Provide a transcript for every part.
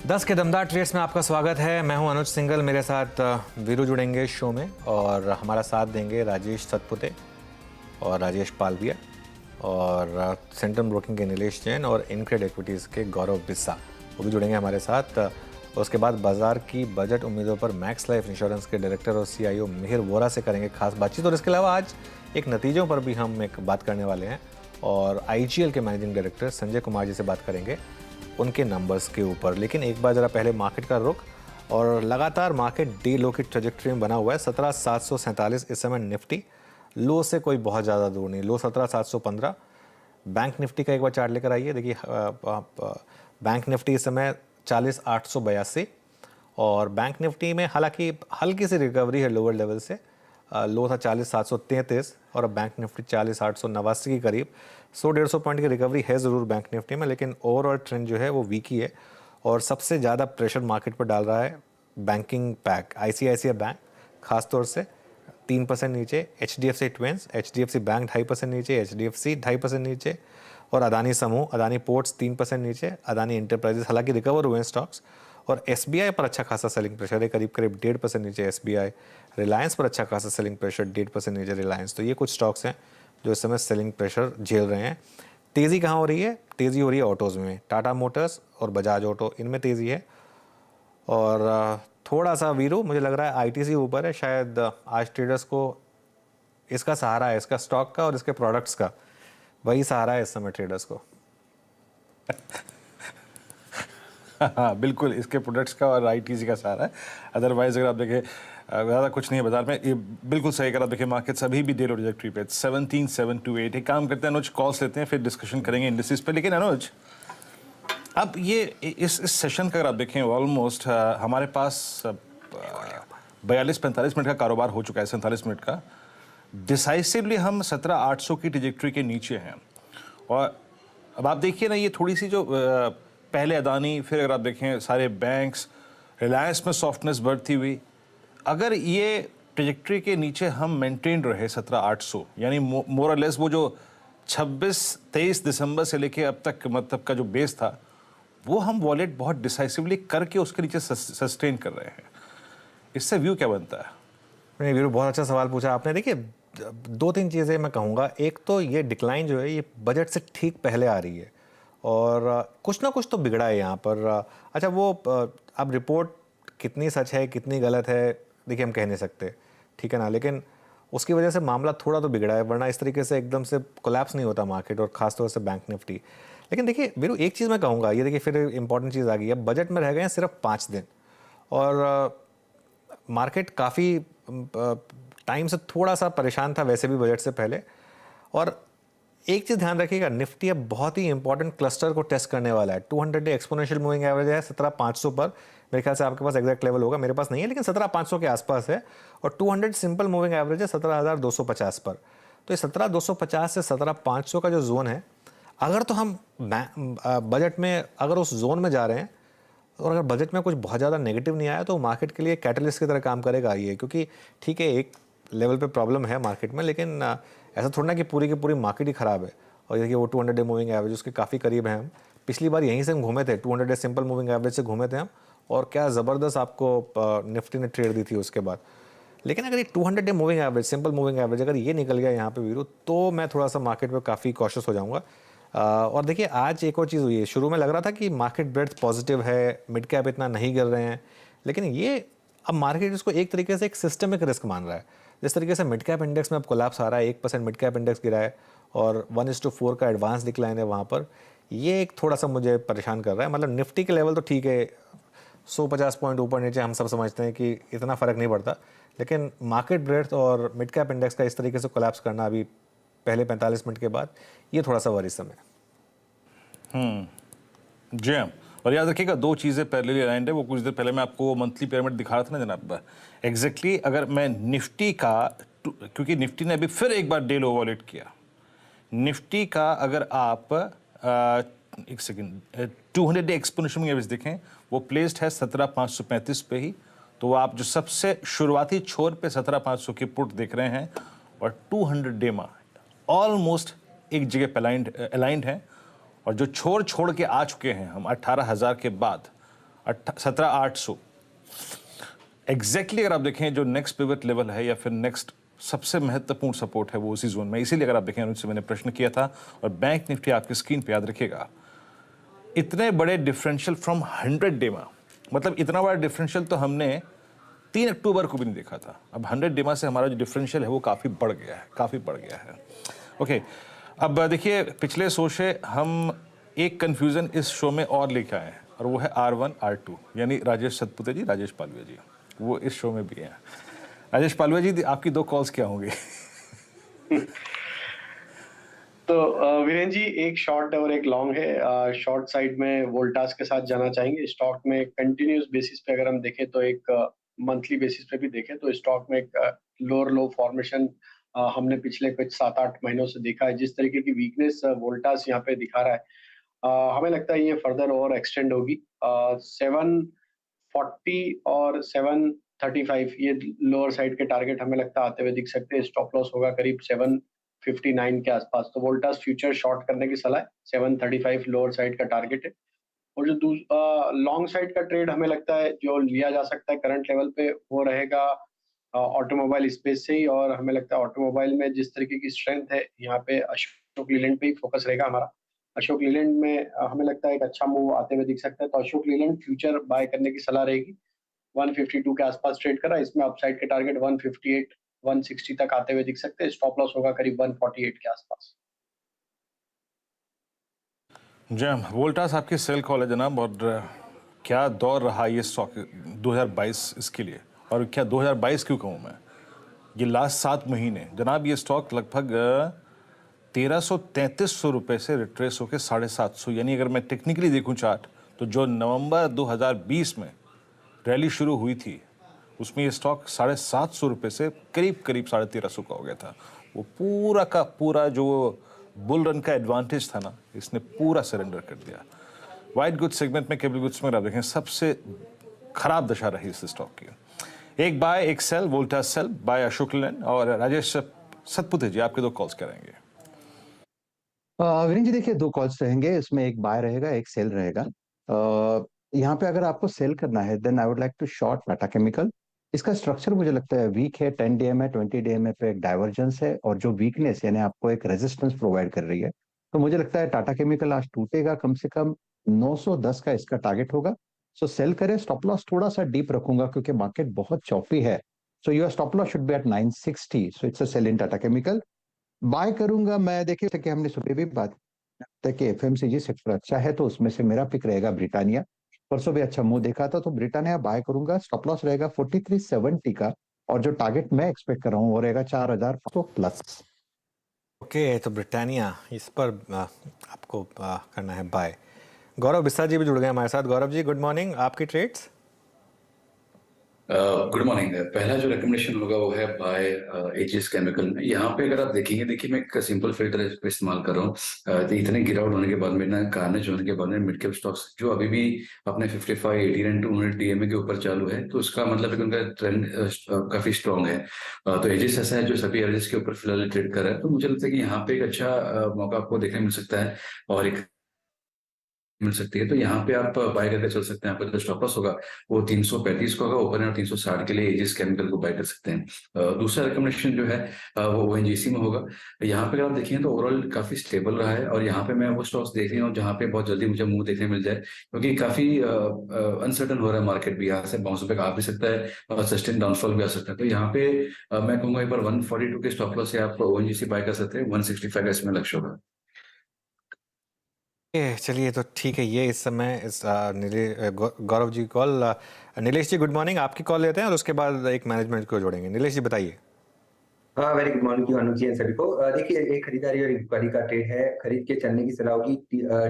10 के दमदार ट्रेड्स में आपका स्वागत है। मैं हूं अनुज सिंगल, मेरे साथ वीरू जुड़ेंगे शो में और हमारा साथ देंगे राजेश सतपुते और राजेश पालविया और सेंट्रम ब्रोकिंग के नीलेश जैन और इनक्रेड इक्विटीज़ के गौरव बिस्सा, वो भी जुड़ेंगे हमारे साथ। उसके बाद बाजार की बजट उम्मीदों पर मैक्स लाइफ इंश्योरेंस के डायरेक्टर और CIO मिहिर वोरा से करेंगे खास बातचीत। और इसके अलावा आज एक नतीजों पर भी हम एक बात करने वाले हैं और IGL के मैनेजिंग डायरेक्टर संजय कुमार जी से बात करेंगे उनके नंबर्स के ऊपर। लेकिन एक बार ज़रा पहले मार्केट का रुख, और लगातार मार्केट डे लो की ट्रैजेक्टरी में बना हुआ है। 17,747 इस समय निफ्टी, लो से कोई बहुत ज़्यादा दूर नहीं, लो 17,715। बैंक निफ्टी का एक बार चार्ट लेकर आइए, देखिए बैंक निफ्टी इस समय 40,882 और बैंक निफ्टी में हालांकि हल्की सी रिकवरी है लोअर लेवल से। लो था 40,733 और अब बैंक निफ्टी 40,889 के करीब। 100-150 पॉइंट की रिकवरी है ज़रूर बैंक निफ्टी में, लेकिन ओवरऑल ट्रेंड जो है वो वीक ही है। और सबसे ज़्यादा प्रेशर मार्केट पर डाल रहा है बैंकिंग पैक, ICICI बैंक खासतौर से 3% नीचे, HDFC ट्विंस, HDFC बैंक 2.5% नीचे, HDFC 2.5% नीचे और अदानी समूह, अदानी पोर्ट्स 3% नीचे, अदानी इंटरप्राइजेस हालांकि रिकवर हुए हैं स्टॉक्स। और SBI पर अच्छा खासा सेलिंग प्रेशर है, करीब 1.5% नीचे SBI। रिलायंस पर अच्छा खासा सेलिंग प्रेशर, 1.5% नीचे रिलायंस। तो ये कुछ स्टॉक्स हैं जो इस समय सेलिंग प्रेशर झेल रहे हैं। तेज़ी कहाँ हो रही है? तेज़ी हो रही है ऑटोज़ में, टाटा मोटर्स और बजाज ऑटो, इनमें तेज़ी है। और थोड़ा सा वीरू मुझे लग रहा है ITC ऊपर है, शायद आज ट्रेडर्स को इसका सहारा है, इसका स्टॉक का और इसके प्रोडक्ट्स का, वही सहारा है इस समय ट्रेडर्स को। हाँ बिल्कुल, इसके प्रोडक्ट्स का और ITC का सहारा है। अदरवाइज अगर आप देखें ज़्यादा कुछ नहीं है बाजार में। ये बिल्कुल सही, अगर आप देखें मार्केट्स अभी भी डे लो ट्रैजेक्टरी पे 17,728। एक काम करते हैं अनुज, कॉल्स लेते हैं फिर डिस्कशन करेंगे इंडिसेस पे। लेकिन अनुज, अब ये इस सेशन का अगर आप देखें ऑलमोस्ट हमारे पास 42-45 मिनट का कारोबार हो चुका है, 47 मिनट का। डिसाइसिवली हम 17,800 की ट्रैजेक्टरी के नीचे हैं। और अब आप देखिए ना, ये थोड़ी सी जो पहले अदानी, फिर अगर आप देखें सारे बैंक्स, रिलायंस में सॉफ्टनेस बढ़ती हुई, अगर ये ट्रैजेक्टरी के नीचे हम मेंटेन रहे 17,800, यानी मोर और लेस वो जो 26-23 दिसंबर से लेके अब तक मतलब का जो बेस था, वो हम वॉलेट बहुत डिसाइसिवली करके उसके नीचे सस्टेन कर रहे हैं। इससे व्यू क्या बनता है? नहीं वीरू, बहुत अच्छा सवाल पूछा आपने। देखिए 2-3 चीज़ें मैं कहूँगा। एक तो ये डिक्लाइन जो है ये बजट से ठीक पहले आ रही है और कुछ ना कुछ तो बिगड़ा है यहाँ पर। अच्छा, वो अब रिपोर्ट कितनी सच है कितनी गलत है देखिए हम कह नहीं सकते, ठीक है ना, लेकिन उसकी वजह से मामला थोड़ा तो बिगड़ा है, वरना इस तरीके से एकदम से कोलैप्स नहीं होता मार्केट, और खासतौर से बैंक निफ्टी। लेकिन देखिए वीरू, एक चीज़ मैं कहूँगा, ये देखिए फिर इंपॉर्टेंट चीज़ आ गई है, बजट में रह गए हैं सिर्फ 5 दिन और मार्केट काफ़ी टाइम से थोड़ा सा परेशान था वैसे भी बजट से पहले। और एक चीज़ ध्यान रखिएगा, निफ्टी अब बहुत ही इंपॉर्टेंट क्लस्टर को टेस्ट करने वाला है। 200 डे एक्सपोनेंशियल मूविंग एवरेज है 17,500 पर, मेरे ख्याल से आपके पास एग्जैक्ट लेवल होगा, मेरे पास नहीं है, लेकिन 17,500 के आसपास है। और 200 सिंपल मूविंग एवरेज है 17,250 पर। तो ये 17,250 से 17,500 का जो जोन है, अगर तो हम बजट में अगर उस जोन में जा रहे हैं और अगर बजट में कुछ बहुत ज़्यादा नेगेटिव नहीं आया तो मार्केट के लिए कैटलिस्ट की तरह काम करेगा ये। क्योंकि ठीक है एक लेवल पे प्रॉब्लम है मार्केट में, लेकिन ऐसा थोड़ा ना कि पूरी की पूरी मार्केट ही ख़राब है। और देखिए वो 200 डे मूविंग एवरेज उसके काफ़ी करीब हैं हम। पिछली बार यहीं से हम घूमे थे, 200 डे सिंपल मूविंग एवरेज से घूमे थे हम, और क्या ज़बरदस्त आपको निफ्टी ने ट्रेड दी थी उसके बाद। लेकिन अगर ये 200 day moving average, simple moving average अगर ये निकल गया यहाँ पे वीरू, तो मैं थोड़ा सा मार्केट में काफ़ी कॉशियस हो जाऊँगा। और देखिए आज एक और चीज़ हुई है, शुरू में लग रहा था कि मार्केट ब्रेड्थ पॉजिटिव है, मिड कैप इतना नहीं गिर रहे हैं, लेकिन ये अब मार्केट इसको एक तरीके से एक सिस्टमिक रिस्क मान रहा है। जिस तरीके से मिड कैप इंडेक्स में अब कोलैप्स आ रहा है, 1% मिड कैप इंडेक्स गिरा है और 1:4 का एडवांस डिक्लाइन है वहाँ पर, ये एक थोड़ा सा मुझे परेशान कर रहा है। मतलब निफ्टी के लेवल तो ठीक है, 150 पॉइंट ऊपर नीचे हम सब समझते हैं कि इतना फ़र्क नहीं पड़ता, लेकिन मार्केट ब्रेड्थ और मिड कैप इंडेक्स का इस तरीके से कोलैप्स करना अभी पहले 45 मिनट के बाद, ये थोड़ा सा वरीसम है। जी हाँ, और याद रखिएगा 2 चीज़ें पैरेलली अलाइंड है। वो कुछ देर पहले मैं आपको मंथली पिरामिड दिखा रहा था ना जनाब, एग्जैक्टली अगर मैं निफ्टी का, क्योंकि निफ्टी ने अभी फिर एक बार डे लो वॉलेट किया, निफ्टी का अगर आप एक सेकेंड 200 डे एक्सपोनेंशियल एवरेज देखें, वो प्लेस्ड है 17,535 पे ही। तो आप जो सबसे शुरुआती छोर पे 17,500 की पुट देख रहे हैं और 200 डे में ऑलमोस्ट एक जगह पे अलाइंड है। और जो छोड़ के आ चुके हैं हम 18,000 के बाद, 17,800 एग्जैक्टली अगर आप देखें जो नेक्स्ट पिवट लेवल है या फिर नेक्स्ट सबसे महत्वपूर्ण सपोर्ट है वो उसी जोन में, इसीलिए अगर आप देखें उनसे मैंने प्रश्न किया था। और बैंक निफ्टी आपकी स्क्रीन पे याद रखिएगा, इतने बड़े डिफरेंशियल फ्रॉम 100 डेमा, मतलब इतना बड़ा डिफरेंशियल तो हमने 3 अक्टूबर को भी नहीं देखा था। अब 100 डेमा से हमारा जो डिफरेंशियल है वो काफ़ी बढ़ गया है, काफ़ी बढ़ गया है। ओके, अब देखिए पिछले शो से हम एक कन्फ्यूज़न इस शो में और लेके आए हैं और वो है R1 R2, यानी राजेश सतपुते जी, राजेश पालवे जी, वो इस शो में भी हैं। राजेश पालवे जी, आपकी 2 कॉल्स क्या होंगी? तो वीरेन जी, एक शॉर्ट और एक लॉन्ग है। शॉर्ट साइड में वोल्टास के साथ जाना चाहेंगे। स्टॉक में कंटिन्यूस बेसिस पे अगर हम देखें तो एक मंथली बेसिस पे भी देखें तो स्टॉक में एक लोअर लो फॉर्मेशन हमने पिछले कुछ 7-8 महीनों से देखा है। जिस तरीके की वीकनेस वोल्टास यहाँ पे दिखा रहा है, हमें लगता है ये फर्दर और एक्सटेंड होगी। 740 और 735 ये लोअर साइड के टारगेट हमें लगता है आते हुए दिख सकते हैं। स्टॉप लॉस होगा करीब 759 के आसपास। तो वोल्टास फ्यूचर शॉर्ट करने की सलाह है। 735 लोअर साइड का टारगेट है। और जो लॉन्ग साइड का ट्रेड हमें लगता है जो लिया जा सकता है करंट लेवल पे, वो रहेगा ऑटोमोबाइल स्पेस से ही। और हमें लगता है ऑटोमोबाइल में जिस तरीके की स्ट्रेंथ है, यहाँ पे अशोक लीलैंड पे ही फोकस रहेगा हमारा। अशोक लीलैंड में हमें लगता है एक अच्छा मूव आते हुए दिख सकता है। तो अशोक लीलैंड फ्यूचर बाय करने की सलाह रहेगी। 152 के आसपास ट्रेड करा, इसमें अपसाइड के टारगेट 158 160 तक आते हुए दिख सकते हैं। स्टॉप लॉस होगा करीब 148 के आसपास। जी, वोल्टास आपकी सेल कॉल है जनाब। और क्या दौर रहा ये स्टॉक 2022 इसके लिए, और क्या 2022 क्यों कहूँ मैं, ये लास्ट 7 महीने जनाब ये स्टॉक लगभग 1300-3300 रुपये से रिट्रेस होकर 750, यानी अगर मैं टेक्निकली देखूं चार्ट तो जो नवंबर 2020 में रैली शुरू हुई थी उसमें ये स्टॉक 750 रुपये से करीब 1350 का हो गया था। वो पूरा का पूरा जो बुल रन का एडवांटेज था ना, इसने पूरा सरेंडर कर दिया। वाइट गुड्स सेगमेंट में, केबल गुड्स में आप देखें सबसे खराब दशा रही इस स्टॉक की। एक बाय एक sell, Voltas sell buy Ashok Leyland. और राजेश सतपुते जी, आपके 2 कॉल्स करेंगे। वीरेन जी देखिए, 2 कॉल्स रहेंगे, इसमें एक बाय रहेगा, एक सेल रहेगा। यहाँ पे अगर आपको सेल करना है then I would like to short Tata Chemical. इसका स्ट्रक्चर मुझे लगता है वीक है। 10 डीएमए 20 डीएमए पे एक डाइवर्जेंस है और जो वीकनेस यानी आपको एक रेजिस्टेंस प्रोवाइड कर रही है। तो मुझे लगता है टाटा केमिकल आज टूटेगा, कम से कम 910 का इसका टारगेट होगा। सो सेल करें। स्टॉप लॉस थोड़ा सा डीप रखूंगा क्योंकि मार्केट बहुत चौपी है। So your stop loss should be at 960। So it's a sell in Tata Chemical. Buy करूंगा मैं, देखिए कि हमने सुबह भी बात कि एफएमसीजी सेक्टर अच्छा है, तो उसमें से मेरा पिक रहेगा ब्रिटानिया। परसों भी अच्छा मुंह देखा था, तो ब्रिटानिया बाय करूंगा। स्टॉप लॉस रहेगा 4370 का और जो टारगेट मैं एक्सपेक्ट कर रहा हूँ वो रहेगा 4500 प्लस। ओके, तो ब्रिटानिया इस पर आपको करना है बाय। गौरव बिस्सा जी भी जुड़ गए हमारे साथ। गौरव जी गुड मॉर्निंग, आपकी ट्रेड्स? Good morning. पहला जो रिकमेंडेशन होगा वो है बाय एजिस केमिकल में। यहाँ पे अगर आप देखेंगे, देखिए मैं एक सिंपल फिल्टर इस्तेमाल कर रहा हूँ। तो इतने गिर आउट होने के बाद में, ना कार्नेज होने के बाद में, मिड कैप स्टॉक्स जो अभी भी अपने 55 80 एंड 200 डीएमए के ऊपर चालू है, तो उसका मतलब है कि उनका ट्रेंड काफी स्ट्रॉन्ग है। तो एजिस ऐसा है जो सभी एजिस के ऊपर फिलहाल ट्रेड कर रहा है। तो मुझे लगता है कि यहाँ पे एक अच्छा मौका आपको देखने मिल सकता है और एक मिल सकती है। तो यहाँ पे आप बाय करके चल सकते हैं। आपका जो स्टॉप लॉस होगा वो 335 का होगा ऊपर, और 360 के लिए एजिस केमिकल को बाय कर सकते हैं। दूसरा रिकमेंडेशन जो है वो ओएनजीसी में होगा। यहाँ पे अगर आप देखें तो ओवरऑल काफी स्टेबल रहा है, और यहाँ पे मैं वो स्टॉक्स देख रही हूँ जहाँ पे बहुत जल्दी मुझे मुंह देखने मिल जाए, क्योंकि काफी अनसर्टन हो रहा है मार्केट भी। यहाँ से बाउंस बैक आ भी सकता है और सस्टेन डाउनफॉल भी आ सकता है। तो यहाँ पे मैं कहूंगा एक बार 142 के स्टॉप लॉस से आप ओएनजीसी बाय कर सकते हैं। 165 का इसमें लक्ष्य होगा। चलिए, तो ठीक है। ये इस समय इस गौरव जी कॉल। नीलेश जी गुड मॉर्निंग, आपकी कॉल लेते हैं और उसके बाद एक मैनेजमेंट को जोड़ेंगे। नीलेश जी बताइए। हाँ, वेरी गुड मॉर्निंग की अनुज जी सभी को। देखिए, एक खरीदारी और बिक्री का ट्रेड है। खरीद के चलने की सलाह होगी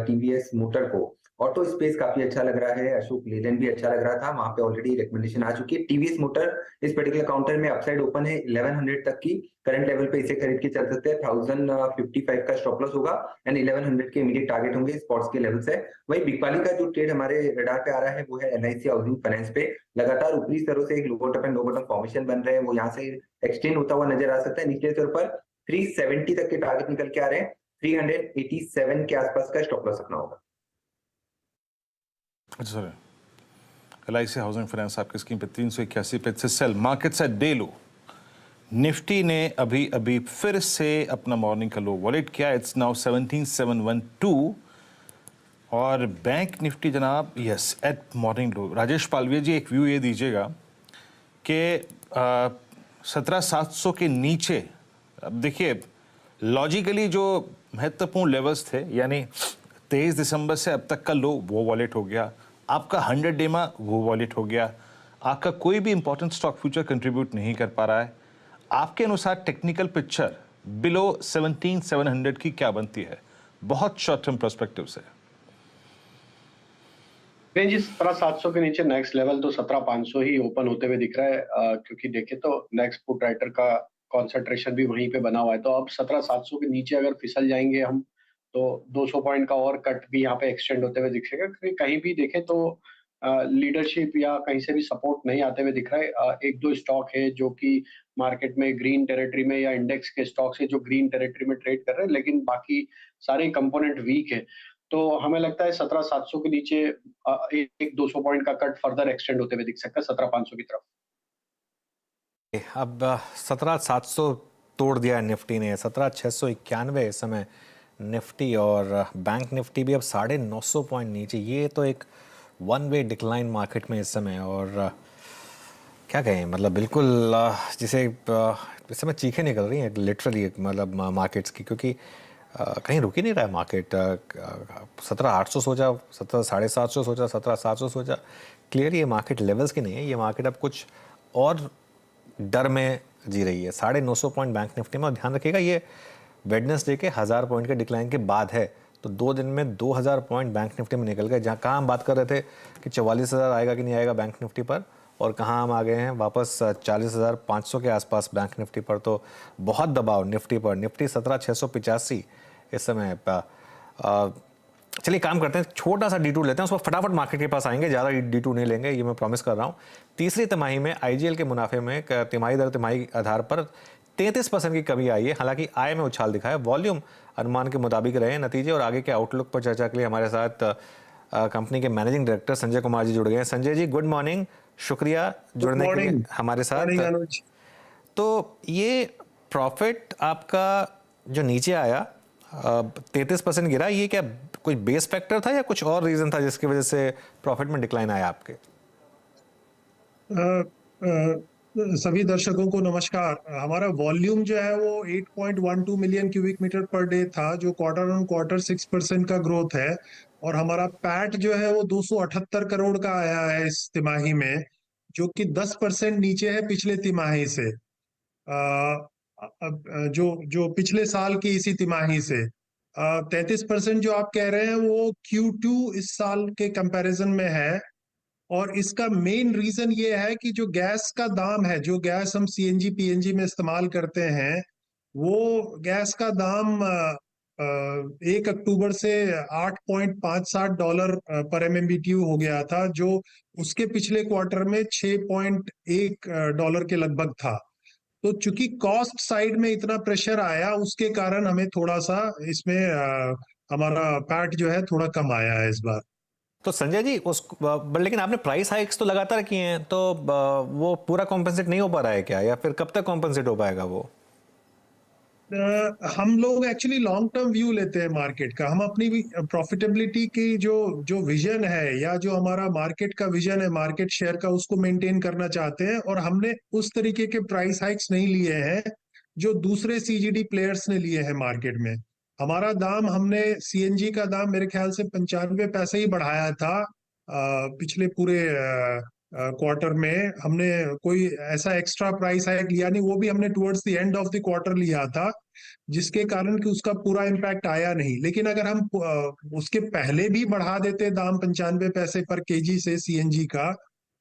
टीवीएस मोटर को। ऑटो स्पेस काफी अच्छा लग रहा है। अशोक लीलैंड भी अच्छा लग रहा था, वहां पे ऑलरेडी रिकमेंडेशन आ चुकी है। टीवीएस मोटर इस पर्टिकुलर काउंटर में अपसाइड ओपन है 1100 तक की। करंट लेवल पे इसे खरीद के चल सकते हैं। 1055 का स्टॉप लॉस होगा एंड 1100 के इमीडिएट टारगेट होंगे स्पॉट्स के लेवल से। वही बिकवाली का जो ट्रेड हमारे रडार पे आ रहा है वो है एलआईसी हाउसिंग फाइनेंस पे। लगातार ऊपरी स्तरों से एक low bottom and low bottom formation बन रहे हैं, वो यहाँ से एक्सटेंड होता हुआ नजर आ सकता है। निचले स्तर पर 370 तक के टारगेट निकल के आ रहे हैं। 387 के आसपास का स्टॉप लॉस रखना होगा। अच्छा सर, LIC हाउसिंग फाइनेंस आपकी स्कीम पे 381 पे से sell. Markets at day low. Nifty ने अभी अभी फिर से अपना मॉर्निंग का लो वॉलेट किया, इट्स नाउ 17712। और बैंक निफ्टी जनाब is at morning low. Rajesh Palviya ji एक व्यू ये दीजिएगा कि 17,700 के नीचे, अब देखिए लॉजिकली जो महत्वपूर्ण लेवल्स थे, यानी 23 दिसंबर से अब तक का लो वो वॉलेट हो गया, आपका 100 डे में वो वॉलेट हो गया, आपका कोई भी इंपॉर्टेंट स्टॉक फ्यूचर कंट्रीब्यूट नहीं कर पा रहा है। आपके अनुसार टेक्निकल पिक्चर बिलो 17,700 की क्या बनती है बहुत शॉर्ट टर्म पर्सपेक्टिव से? रेंज 17,700 के नीचे नेक्स्ट लेवल तो 17,500 ही ओपन होते हुए दिख रहा है, क्योंकि देखें तो नेक्स्ट पुट राइटर का कॉन्सेंट्रेशन भी वहीं पे बना हुआ है। तो अब 17,700 के नीचे अगर फिसल जाएंगे हम, तो 200 पॉइंट का और कट भी यहाँ पे एक्सटेंड होते हुए दिखेगा, क्योंकि कहीं भी देखें तो लीडरशिप या कहीं से भी सपोर्ट नहीं आते हुए दिख रहा है। एक दो स्टॉक है जो कि मार्केट में ग्रीन टेरिटरी में, या इंडेक्स के स्टॉक्स है जो ग्रीन टेरिटरी में ट्रेड कर रहे हैं, लेकिन बाकी सारे कंपोनेंट वीक है। तो हमें लगता है 17,700 के नीचे एक 200 पॉइंट का कट फर्दर एक्सटेंड होते हुए दिख सकता है 17,500 की तरफ। अब 17,700 तोड़ दिया निफ्टी ने, 17,691 इस समय निफ्टी, और बैंक निफ्टी भी अब 950 पॉइंट नीचे। ये तो एक वन वे डिक्लाइन मार्केट में इस समय, और क्या कहें, मतलब बिल्कुल जिसे इस समय चीखें निकल रही हैं लिटरली, मतलब मार्केट्स की, क्योंकि कहीं रुक ही नहीं रहा है मार्केट। 17,800 सोचा, 17,750 सोचा, 17,700 सोचा, क्लियरली ये मार्केट लेवल्स की नहीं है, ये मार्केट अब कुछ और डर में जी रही है। 950 पॉइंट बैंक निफ्टी में, और ध्यान रखिएगा ये वेडनेसडे के 1000 पॉइंट के डिक्लाइन के बाद है, तो 2 दिन में 2000 पॉइंट बैंक निफ्टी में निकल गए। जहाँ कहाँ हम बात कर रहे थे कि 44,000 आएगा कि नहीं आएगा बैंक निफ्टी पर, और कहाँ हम आ गए हैं वापस 40,500 के आसपास बैंक निफ्टी पर। तो बहुत दबाव निफ्टी पर। निफ्टी 17,685 इस समय। चलिए काम करते हैं, छोटा सा D2 लेते हैं, उसको फटाफट मार्केट के पास आएंगे, ज़्यादा D2 नहीं लेंगे, ये मैं प्रॉमिस कर रहा हूँ। तीसरी तिमाही में IGL के मुनाफे में तिमाही दर तिमाही आधार पर 33% की कमी आई है। हालांकि आय में उछाल दिखा है, वॉल्यूम अनुमान के मुताबिक रहे नतीजे। और आगे के आउटलुक पर चर्चा के लिए हमारे साथ कंपनी के मैनेजिंग डायरेक्टर संजय कुमार जी जुड़ गए हैं। संजय जी गुड मॉर्निंग, शुक्रिया जुड़ने के लिए हमारे साथ। तो ये प्रॉफिट आपका जो नीचे आया 33% गिरा, ये क्या कोई बेस फैक्टर था या कुछ और रीजन था जिसकी वजह से प्रॉफिट में डिक्लाइन आया आपके? सभी दर्शकों को नमस्कार। हमारा वॉल्यूम जो है वो 8.12 million cubic metre per day था, जो क्वार्टर ऑन क्वार्टर 6% का ग्रोथ है। और हमारा पैट जो है वो 278 करोड़ का आया है इस तिमाही में, जो कि 10% नीचे है पिछले तिमाही से, जो पिछले साल की इसी तिमाही से। 33% जो आप कह रहे हैं वो Q2 इस साल के कंपैरिजन में है। और इसका मेन रीजन ये है कि जो गैस का दाम है, जो गैस हम CNG PNG में इस्तेमाल करते हैं, वो गैस का दाम 1 अक्टूबर से $8.57 पर MMBTU हो गया था, जो उसके पिछले क्वार्टर में $6.1 के लगभग था। तो चूंकि कॉस्ट साइड में इतना प्रेशर आया, उसके कारण हमें थोड़ा सा इसमें हमारा पैट जो है थोड़ा कम आया है इस बार। तो संजय जी लेकिन आपने प्राइस हाइक्स तो लगातार किए हैं, तो वो पूरा कॉम्पेंसेट नहीं हो पा रहा है क्या, या फिर कब तक कॉम्पेंसेट हो पाएगा वो? हम लोग एक्चुअली लॉन्ग टर्म व्यू लेते हैं मार्केट का। हम अपनी प्रॉफिटेबिलिटी की जो विजन है, या जो हमारा मार्केट का विजन है मार्केट शेयर का, उसको मेंटेन करना चाहते हैं। और हमने उस तरीके के प्राइस हाइक्स नहीं लिए हैं जो दूसरे CGD प्लेयर्स ने लिए हैं मार्केट में। हमारा दाम, हमने CNG का दाम मेरे ख्याल से 95 पैसे ही बढ़ाया था पिछले पूरे क्वार्टर में। हमने कोई ऐसा एक्स्ट्रा प्राइस हाइक लिया नहीं, वो भी हमने towards the end of the quarter लिया था, जिसके कारण कि उसका पूरा इम्पैक्ट आया नहीं। लेकिन अगर हम उसके पहले भी बढ़ा देते दाम 95 पैसे पर केजी से CNG का,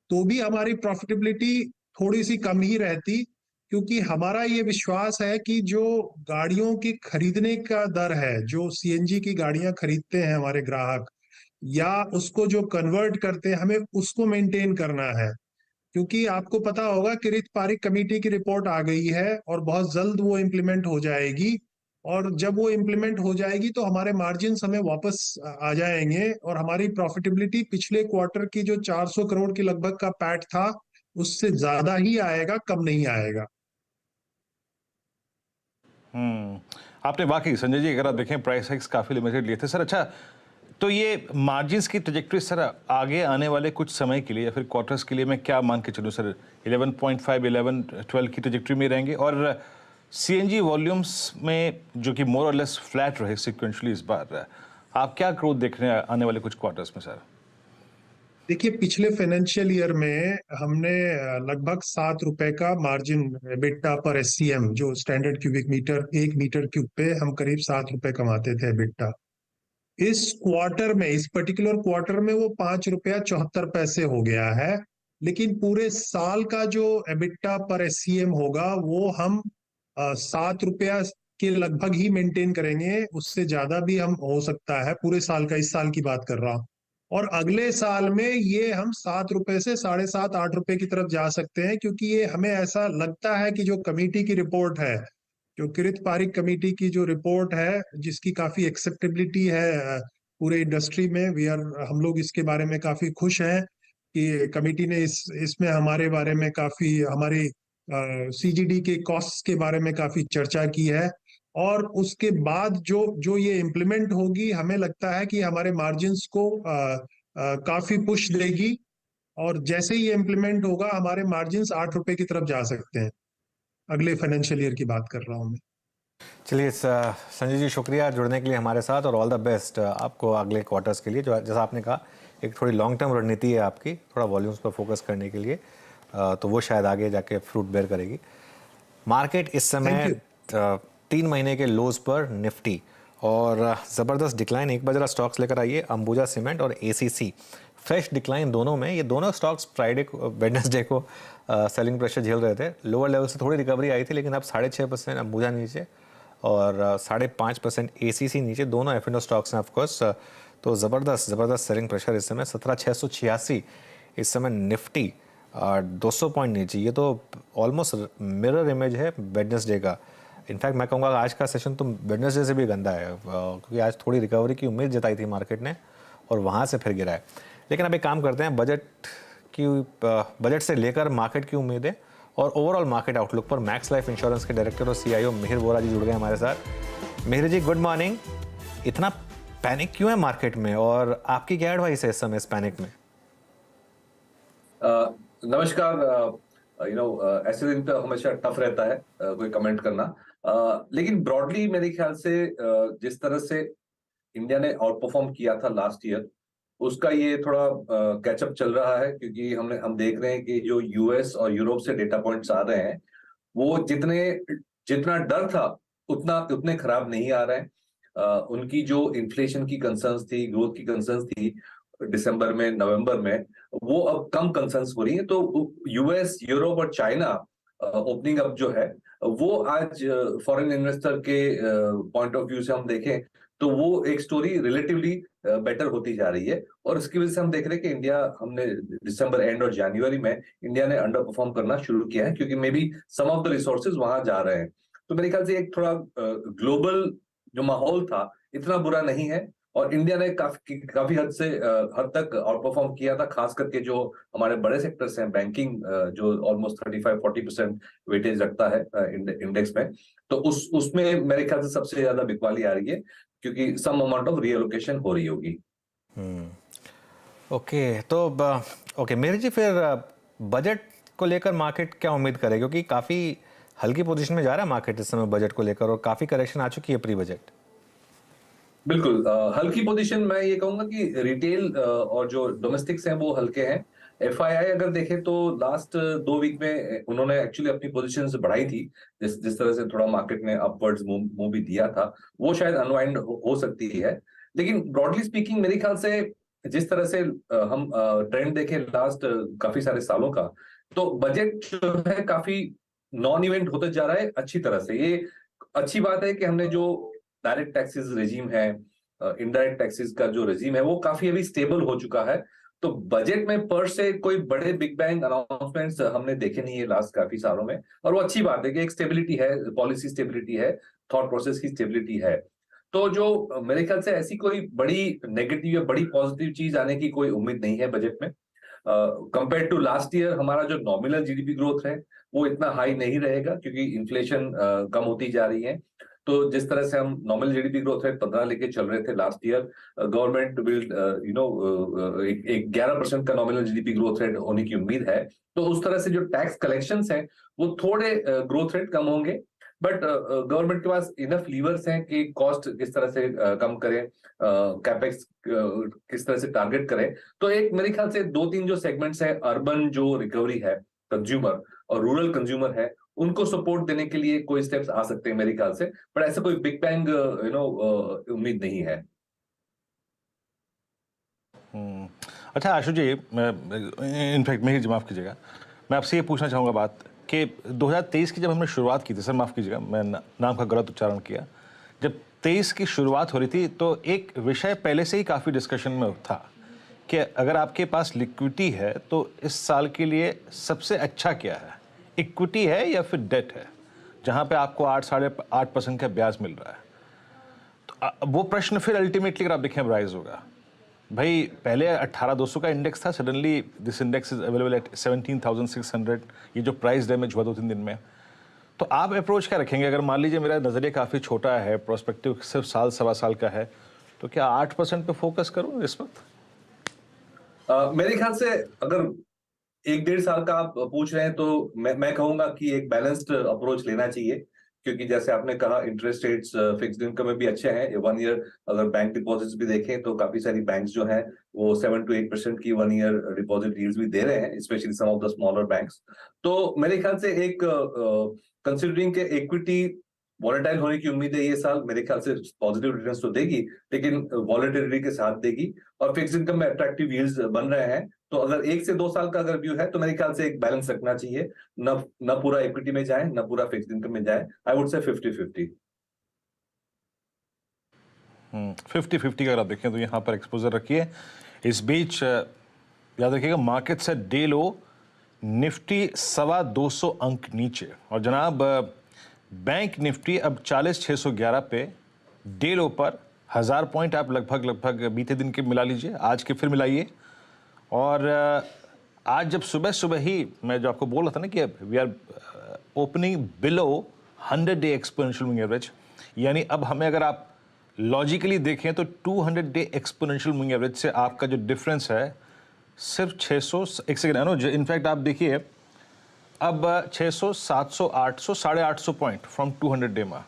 तो भी हमारी प्रॉफिटेबिलिटी थोड़ी सी कम ही रहती, क्योंकि हमारा ये विश्वास है कि जो गाड़ियों की खरीदने का दर है, जो CNG की गाड़ियां खरीदते हैं हमारे ग्राहक, या उसको जो कन्वर्ट करते हैं, हमें उसको मेंटेन करना है। क्योंकि आपको पता होगा, किरित पारिक कमेटी की रिपोर्ट आ गई है और बहुत जल्द वो इम्प्लीमेंट हो जाएगी। और जब वो इम्प्लीमेंट हो जाएगी तो हमारे मार्जिन हमें वापस आ जाएंगे और हमारी प्रॉफिटेबिलिटी पिछले क्वार्टर की जो 400 करोड़ के लगभग का पैट था उससे ज्यादा ही आएगा, कम नहीं आएगा। आपने वाकई संजय जी अगर आप देखें प्राइस हाइक्स काफ़ी लिमिटेड लिए थे सर। अच्छा, तो ये मार्जिन्स की ट्रेजेक्टरी सर आगे आने वाले कुछ समय के लिए या फिर क्वार्टर्स के लिए मैं क्या मान के चलूँ सर? 11.5 11 12 की ट्रेजेक्टरी में रहेंगे और सीएनजी वॉल्यूम्स में जो कि मोर और लेस फ्लैट रहे सिक्वेंशली इस बार, आप क्या ग्रोथ देख रहे हैं आने वाले कुछ क्वार्टर्स में सर? देखिए, पिछले फाइनेंशियल ईयर में हमने लगभग 7 रुपए का मार्जिन एबिटा पर एससीएम, जो standard cubic metre 1 metre cube पे हम करीब 7 रुपए कमाते थे एबिटा। इस क्वार्टर में, इस पर्टिकुलर क्वार्टर में वो 5 रुपया 74 पैसे हो गया है। लेकिन पूरे साल का जो एबिटा पर एससीएम होगा वो हम 7 रुपया के लगभग ही मेंटेन करेंगे, उससे ज्यादा भी हम हो सकता है पूरे साल का, इस साल की बात कर रहा हूं। और अगले साल में ये हम 7 रुपए से 7.5 8 रुपए की तरफ जा सकते हैं, क्योंकि ये हमें ऐसा लगता है कि जो कमेटी की रिपोर्ट है, जो किरित पारिक कमेटी की जो रिपोर्ट है, जिसकी काफी एक्सेप्टेबिलिटी है पूरे इंडस्ट्री में, हम लोग इसके बारे में काफी खुश हैं कि कमेटी ने इसमें हमारे बारे में काफी, हमारी सीजीडी के कॉस्ट्स के बारे में काफी चर्चा की है। और उसके बाद जो जो ये इम्प्लीमेंट होगी, हमें लगता है कि हमारे मार्जिन्स को काफी पुश देगी, और जैसे ही ये इम्प्लीमेंट होगा हमारे मार्जिन्स 8 रुपए की तरफ जा सकते हैं। अगले फाइनेंशियल ईयर की बात कर रहा हूँ मैं। चलिए संजय जी, शुक्रिया जुड़ने के लिए हमारे साथ और ऑल द बेस्ट आपको अगले क्वार्टर्स के लिए। जो जैसा आपने कहा, एक थोड़ी लॉन्ग टर्म रणनीति है आपकी, थोड़ा वॉल्यूम्स पर फोकस करने के लिए, तो वो शायद आगे जाके फ्रूट बेयर करेगी। मार्केट इस समय 3 महीने के लोज पर निफ्टी, और ज़बरदस्त डिक्लाइन। एक बार जरा स्टॉक्स लेकर आइए, अंबुजा सीमेंट और एसीसी, फ्रेश डिक्लाइन दोनों में। ये दोनों स्टॉक्स फ्राइडे को, वेडनेसडे को सेलिंग प्रेशर झेल रहे थे। लोअर लेवल से थोड़ी रिकवरी आई थी, लेकिन अब 6.5% अंबुजा नीचे और 5.5% एसीसी नीचे, दोनों एफ&ओ स्टॉक्स हैं ऑफकोर्स। तो ज़बरदस्त सेलिंग प्रेशर इस समय। 17,686 इस समय निफ्टी, 200 पॉइंट नीचे। ये तो ऑलमोस्ट मिरर इमेज है वेडनेसडे का। इनफैक्ट मैं कहूँगा आज का सेशन तो वेडनेसडे से भी गंदा है, क्योंकि आज थोड़ी रिकवरी की उम्मीद जताई थी मार्केट ने और वहाँ से फिर गिरा है। लेकिन अब एक काम करते हैं, बजट से लेकर मार्केट की उम्मीदें और ओवरऑल मार्केट आउटलुक पर मैक्स लाइफ इंश्योरेंस के डायरेक्टर और सीईओ मिहिर वोरा जी जुड़ गए हमारे साथ। मिहिर जी, गुड मॉर्निंग। इतना पैनिक क्यों है मार्केट में और आपकी क्या एडवाइस है इस समय इस पैनिक में? नमस्कार। ऐसे दिन तो हमेशा टफ रहता है कोई कमेंट करना, लेकिन ब्रॉडली मेरे ख्याल से जिस तरह से इंडिया ने आउट परफॉर्म किया था लास्ट ईयर, उसका ये थोड़ा कैचअप चल रहा है, क्योंकि हम देख रहे हैं कि जो यूएस और यूरोप से डेटा पॉइंट्स आ रहे हैं, वो जितना डर था उतने खराब नहीं आ रहे हैं। उनकी जो इन्फ्लेशन की कंसर्न्स थी, ग्रोथ की कंसर्न्स थी दिसंबर में, नवंबर में, वो अब कम कंसर्न्स हो रही है। तो यूएस, यूरोप और चाइना ओपनिंग अप जो है, वो आज फॉरेन इन्वेस्टर के पॉइंट ऑफ व्यू से हम देखें तो वो एक स्टोरी रिलेटिवली बेटर होती जा रही है। और उसकी वजह से हम देख रहे हैं कि इंडिया, हमने दिसंबर एंड और जनवरी में इंडिया ने अंडर परफॉर्म करना शुरू किया है, क्योंकि maybe some of the resources वहां जा रहे हैं। तो मेरे ख्याल से एक थोड़ा ग्लोबल जो माहौल था इतना बुरा नहीं है, और इंडिया ने काफी हद तक आउट परफॉर्म किया था, खास करके जो हमारे बड़े सेक्टर्स हैं, बैंकिंग जो ऑलमोस्ट 35-40% वेटेज रखता है इंडेक्स में, तो उसमें मेरे ख्याल से सबसे ज्यादा बिकवाली आ रही है, क्योंकि सम अमाउंट ऑफ रीएलोकेशन हो रही होगी। ओके, तो ओके मेरी जी, फिर बजट को लेकर मार्केट क्या उम्मीद करे, क्योंकि काफ़ी हल्की पोजीशन में जा रहा है मार्केट इस समय बजट को लेकर, और काफ़ी करेक्शन आ चुकी है प्री बजट। बिल्कुल, हल्की पोजीशन मैं ये कहूंगा कि रिटेल और जो डोमेस्टिक्स हैं वो हल्के हैं। एफआईआई अगर देखें तो लास्ट 2 वीक में उन्होंने एक्चुअली अपनी पोजीशन बढ़ाई थी, जिस तरह से थोड़ा मार्केट ने अपवर्ड्स मूव भी दिया था, वो शायद अनवाइंड हो सकती है। लेकिन ब्रॉडली स्पीकिंग मेरे ख्याल से जिस तरह से हम ट्रेंड देखें लास्ट काफी सारे सालों का, तो बजट जो है काफी नॉन इवेंट होते जा रहा है अच्छी तरह से। ये अच्छी बात है कि हमने जो डायरेक्ट टैक्सेस रेजिम है, इनडायरेक्ट टैक्सेस का जो रेजिम है, वो काफी अभी स्टेबल हो चुका है। तो बजट में पर से कोई बड़े बिग बैंग अनाउंसमेंट्स हमने देखे नहीं है लास्ट काफी सालों में, और वो अच्छी बात है कि एक स्टेबिलिटी है, पॉलिसी स्टेबिलिटी है, थॉट प्रोसेस की स्टेबिलिटी है। तो जो मेरे ख्याल से ऐसी कोई बड़ी नेगेटिव या बड़ी पॉजिटिव चीज आने की कोई उम्मीद नहीं है बजट में। कंपेयर टू लास्ट ईयर हमारा जो नॉमिनल जीडीपी ग्रोथ है वो इतना हाई नहीं रहेगा, क्योंकि इन्फ्लेशन कम होती जा रही है। तो जिस तरह से हम नॉमिनल जीडीपी ग्रोथ रेट 15 लेके चल रहे थे लास्ट ईयर, गवर्नमेंट विल एक 11% का नॉमिनल जीडीपी ग्रोथ रेट होने की उम्मीद है। तो उस तरह से जो टैक्स कलेक्शंस हैं वो थोड़े ग्रोथ रेट कम होंगे, बट गवर्नमेंट के पास इनफ लीवर्स हैं कि कॉस्ट किस तरह से कम करें, कैपेक्स किस तरह से टारगेट करें। तो एक मेरे ख्याल से 2-3 जो सेगमेंट्स है, अर्बन जो रिकवरी है कंज्यूमर और रूरल कंज्यूमर है, उनको सपोर्ट देने के लिए कोई स्टेप्स आ सकते हैं मेरे ख्याल से, बट ऐसा कोई बिग बैंग उम्मीद नहीं है। अच्छा आशु जी, इनफैक्ट मेरी जी माफ़ कीजिएगा, मैं आपसे ये पूछना चाहूँगा बात कि 2023 की जब हमने शुरुआत की थी, सर माफ़ कीजिएगा मैं नाम का गलत उच्चारण किया, जब 23 की शुरुआत हो रही थी तो एक विषय पहले से ही काफ़ी डिस्कशन में था कि अगर आपके पास लिक्विडिटी है तो इस साल के लिए सबसे अच्छा क्या है, इक्विटी है या फिर डेट है, जहाँ पे आपको 8-8.5% का ब्याज मिल रहा है। तो वो प्रश्न फिर अल्टीमेटली अगर आप देखें राइज होगा, भाई पहले 18,200 का इंडेक्स था, suddenly this index is available at 17,600, ये जो प्राइस डैमेज हुआ 2-3 दिन में। तो आप अप्रोच क्या रखेंगे? अगर मान लीजिए मेरा नज़रिया काफ़ी छोटा है, प्रोस्पेक्टिव सिर्फ साल सवा साल का है, तो क्या 8% पे फोकस करूँ इस वक्त? मेरे ख्याल से अगर 1-1.5 साल का आप पूछ रहे हैं तो मैं कहूंगा कि एक बैलेंस्ड अप्रोच लेना चाहिए, क्योंकि जैसे आपने कहा इंटरेस्ट रेट्स फिक्स्ड इनकम में भी अच्छे हैं। 1 ईयर अगर बैंक डिपॉजिट्स भी देखें तो काफी सारी बैंक्स जो हैं वो 7 to 8% की 1 ईयर डिपॉजिट यील्ड्स भी दे रहे हैं, specially some of the smaller banks. तो मेरे ख्याल से एक कंसिडरिंग के इक्विटी वॉलेटाइल होने की उम्मीद है ये साल, मेरे ख्याल से पॉजिटिव रिटर्न्स तो देगी, लेकिन वॉलेटिलिटी के साथ देगी, और फिक्स्ड इनकम में अट्रैक्टिव यील्ड्स बन रहे हैं। तो अगर 1 से 2 साल का अगर व्यू है तो मेरे ख्याल से एक बैलेंस रखना चाहिए, न पूरा इक्विटी में जाए न पूरा फिक्स्ड इनकम में जाए। I would say 50-50। 50-50 अगर आप देखें तो यहाँ पर एक्सपोजर रखिए। इस बीच याद रखिएगा मार्केट से डे लो निफ्टी 225 अंक नीचे, और जनाब बैंक निफ्टी अब 40,611 पे डे लो पर 1000 पॉइंट आप लगभग बीते दिन के मिला लीजिए, आज के फिर मिलाइए। और आज जब सुबह सुबह ही मैं जो आपको बोल रहा था ना कि we are opening below 100 day exponential moving average, यानी अब हमें अगर आप लॉजिकली देखें तो 200 डे एक्सपोनेंशियल मूविंग एवरेज से आपका जो डिफरेंस है सिर्फ 600, एक सेकेंड है ना, इनफैक्ट आप देखिए अब 600, 700, 800, 850 पॉइंट फ्रॉम 200 डे में,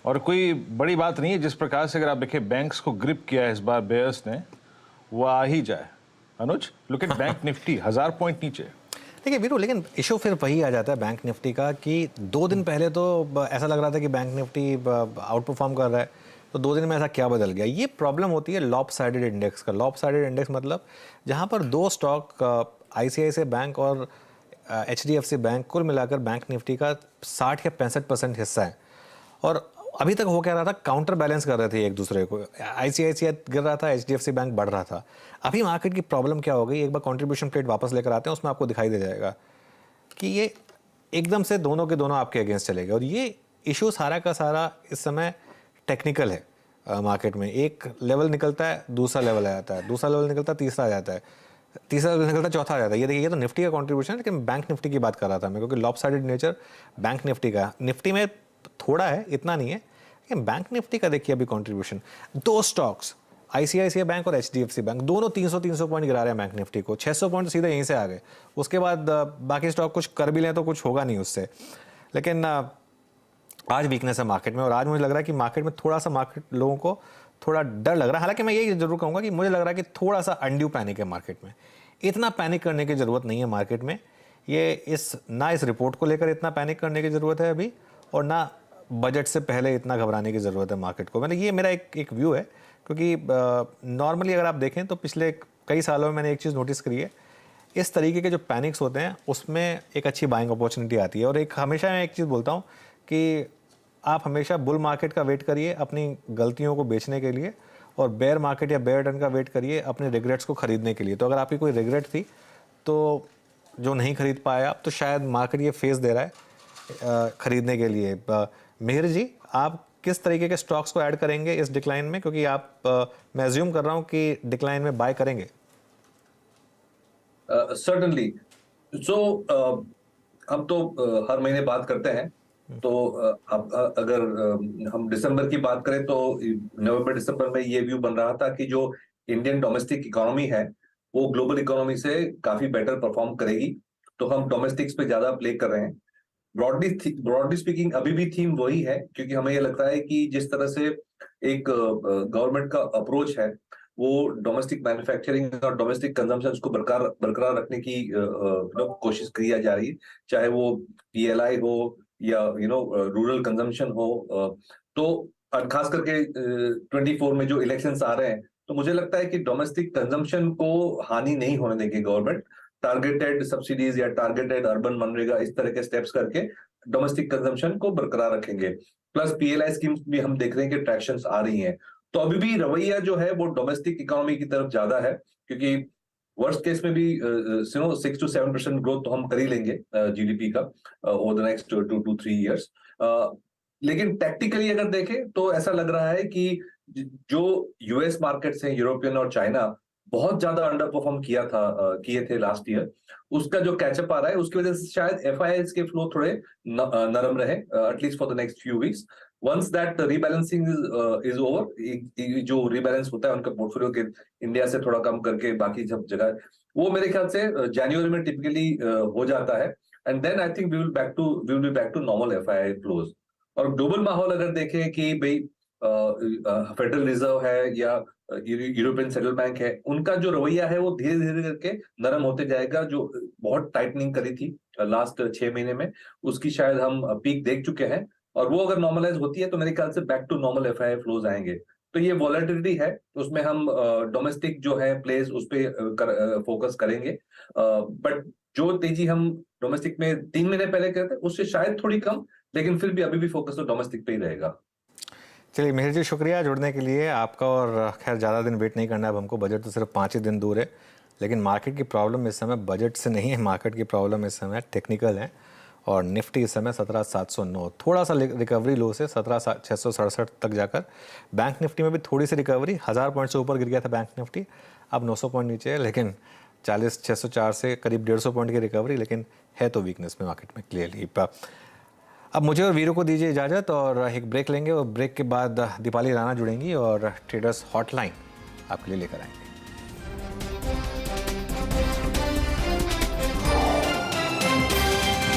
और कोई बड़ी बात नहीं है। जिस प्रकार से अगर आप देखें बैंक्स को ग्रिप किया है इस बार बेयर्स ने, वो आ ही जाए। Anuj, look at bank Nifty 1000 point नीचे। देखिए वीरू, लेकिन इशू फिर वही आ जाता है बैंक निफ्टी का कि 2 दिन पहले तो ऐसा लग रहा था कि बैंक निफ्टी आउट परफॉर्म कर रहा है, तो 2 दिन में ऐसा क्या बदल गया? ये प्रॉब्लम होती है लॉपसाइडेड इंडेक्स का। लॉपसाइडेड इंडेक्स मतलब जहाँ पर 2 स्टॉक ICICI बैंक और HDFC बैंक कुल मिलाकर बैंक निफ्टी का 60 या 65% हिस्सा है, और अभी तक हो क्या रहा था, काउंटर बैलेंस कर रहे थे एक दूसरे को। ICICI गिर रहा था, HDFC बैंक बढ़ रहा था। अभी मार्केट की प्रॉब्लम क्या हो गई, एक बार कंट्रीब्यूशन प्लेट वापस लेकर आते हैं, उसमें आपको दिखाई दे जाएगा कि ये एकदम से दोनों के दोनों आपके अगेंस्ट चले गए। और ये इशू सारा का सारा इस समय टेक्निकल है मार्केट में। एक लेवल निकलता है, दूसरा लेवल आ जाता है, दूसरा लेवल निकलता है, तीसरा आ जाता है, तीसरा लेवल निकलता है, चौथा आ जाता है। ये देखिए, ये तो निफ्टी का कॉन्ट्रीब्यूशन है, लेकिन बैंक निफ्टी की बात कर रहा था मैं, क्योंकि लॉपसाइडेड नेचर बैंक निफ्टी का, निफ्टी में थोड़ा है, इतना नहीं है, लेकिन बैंक निफ्टी का देखिए अभी कॉन्ट्रीब्यूशन। 2 स्टॉक्स ICICI बैंक और HDFC बैंक दोनों 300 पॉइंट गिरा रहे हैं बैंक निफ्टी को। 600 पॉइंट सीधे यहीं से आ गए। उसके बाद बाकी स्टॉक कुछ कर भी लें तो कुछ होगा नहीं उससे। लेकिन आज वीकनेस है मार्केट में, और आज मुझे लग रहा है कि मार्केट में थोड़ा सा लोगों को थोड़ा डर लग रहा है। हालांकि मैं ये जरूर कहूँगा कि मुझे लग रहा है कि थोड़ा सा अनड्यू पैनिक है मार्केट में। इतना पैनिक करने की ज़रूरत नहीं है मार्केट में। ना इस रिपोर्ट को लेकर इतना पैनिक करने की ज़रूरत है अभी, और ना बजट से पहले इतना घबराने की ज़रूरत है मार्केट को। ये मेरा एक व्यू है, क्योंकि नॉर्मली अगर आप देखें तो पिछले कई सालों में मैंने एक चीज़ नोटिस करी है, इस तरीके के जो पैनिक्स होते हैं उसमें एक अच्छी बाइंग अपॉर्चुनिटी आती है। और हमेशा मैं एक चीज़ बोलता हूँ कि आप हमेशा बुल मार्केट का वेट करिए अपनी गलतियों को बेचने के लिए, और बेयर मार्केट या बेयर टर्न का वेट करिए अपने रिग्रेट्स को खरीदने के लिए। तो अगर आपकी कोई रिग्रेट थी तो जो नहीं खरीद पाए आप, तो शायद मार्केट ये फेस दे रहा है खरीदने के लिए। मिहिर जी, आप किस तरीके के स्टॉक्स को ऐड करेंगे इस डिक्लाइन में, क्योंकि आप मैं अज्यूम कर रहा हूं कि डिक्लाइन में बाय करेंगे? सर्टनली। सो हम तो हर महीने बात करते हैं, तो अब अगर हम दिसंबर की बात करें तो नवंबर दिसंबर में ये व्यू बन रहा था कि जो इंडियन डोमेस्टिक इकोनॉमी है वो ग्लोबल इकोनॉमी से काफी बेटर परफॉर्म करेगी, तो हम डोमेस्टिक्स पे ज्यादा प्ले कर रहे हैं। ब्रॉडली स्पीकिंग अभी भी थीम वही है, क्योंकि हमें ये लगता है कि जिस तरह से एक गवर्नमेंट का अप्रोच है वो डोमेस्टिक मैन्युफैक्चरिंग और डोमेस्टिक कंजम्पशन को बरकरार रखने की कोशिश की जा रही है, चाहे वो पीएलआई हो या रूरल कंजम्पशन हो। तो खास करके 24 में जो इलेक्शंस आ रहे हैं, तो मुझे लगता है कि डोमेस्टिक कंजम्पशन को हानि नहीं होने देंगे गवर्नमेंट। टारगेटेड सब्सिडीज या टारगेटेड अर्बन मनरेगा इस तरह के स्टेप्स करके डोमेस्टिक कंजम्पशन को बरकरार रखेंगे। प्लस पीएलआई स्कीम्स भी हम देख रहे हैं कि ट्रैक्शंस आ रही हैं, तो अभी भी रवैया जो है वो डोमेस्टिक इकोनॉमी की तरफ ज्यादा है, क्योंकि वर्स्ट केस में भी 6 to 7% ग्रोथ तो हम कर ही लेंगे जीडीपी का over the next 2 to 3 years। लेकिन टैक्टिकली अगर देखें तो ऐसा लग रहा है कि जो यूएस मार्केट्स हैं, यूरोपियन और चाइना, बहुत ज्यादा अंडर परफॉर्म किए थे लास्ट ईयर, उसका जो कैचअप आ रहा है उसकी वजह से शायद एफआईआईज के फ्लो थोड़े नरम रहे at least for the next few weeks. Once that rebalancing is over, जो रीबैलेंस होता है उनका पोर्टफोलियो के इंडिया से थोड़ा कम करके बाकी सब जगह, वो मेरे ख्याल से जनवरी में टिपिकली हो जाता है, and then I think we will be back to normal FII flows. और ग्लोबल माहौल अगर देखें कि भाई फेडरल रिजर्व है या यूरोपियन सेंट्रल बैंक है, उनका जो रवैया है वो धीरे धीरे करके नरम होते जाएगा। जो बहुत टाइटनिंग करी थी लास्ट 6 महीने में, उसकी शायद हम पीक देख चुके हैं, और वो अगर नॉर्मलाइज होती है तो मेरे ख्याल से back to normal FII flows आएंगे। तो ये वॉलेटिलिटी है, उसमें हम डोमेस्टिक जो है प्लेस उस पर फोकस करेंगे, बट जो तेजी हम डोमेस्टिक में 3 महीने पहले करते उससे शायद थोड़ी कम, लेकिन फिर भी अभी भी फोकस तो डोमेस्टिक पे ही रहेगा। चलिए मिहिर जी, शुक्रिया जुड़ने के लिए आपका। और खैर ज़्यादा दिन वेट नहीं करना है अब हमको, बजट तो सिर्फ 5 ही दिन दूर है, लेकिन मार्केट की प्रॉब्लम इस समय बजट से नहीं है, मार्केट की प्रॉब्लम इस समय टेक्निकल है। और निफ्टी इस समय 17,709, थोड़ा सा रिकवरी लो से 17,667 तक जाकर। बैंक निफ्टी में भी थोड़ी सी रिकवरी, 1000 पॉइंट से ऊपर गिर गया था बैंक निफ्टी, अब 900 पॉइंट नीचे है, लेकिन 40,604 से करीब 150 पॉइंट की रिकवरी, लेकिन है तो वीकनेस में मार्केट में क्लियरली। अब मुझे और वीरू को दीजिए इजाज़त, और एक ब्रेक लेंगे, और ब्रेक के बाद दीपाली राणा जुड़ेंगी और ट्रेडर्स हॉटलाइन आपके लिए लेकर आएंगे।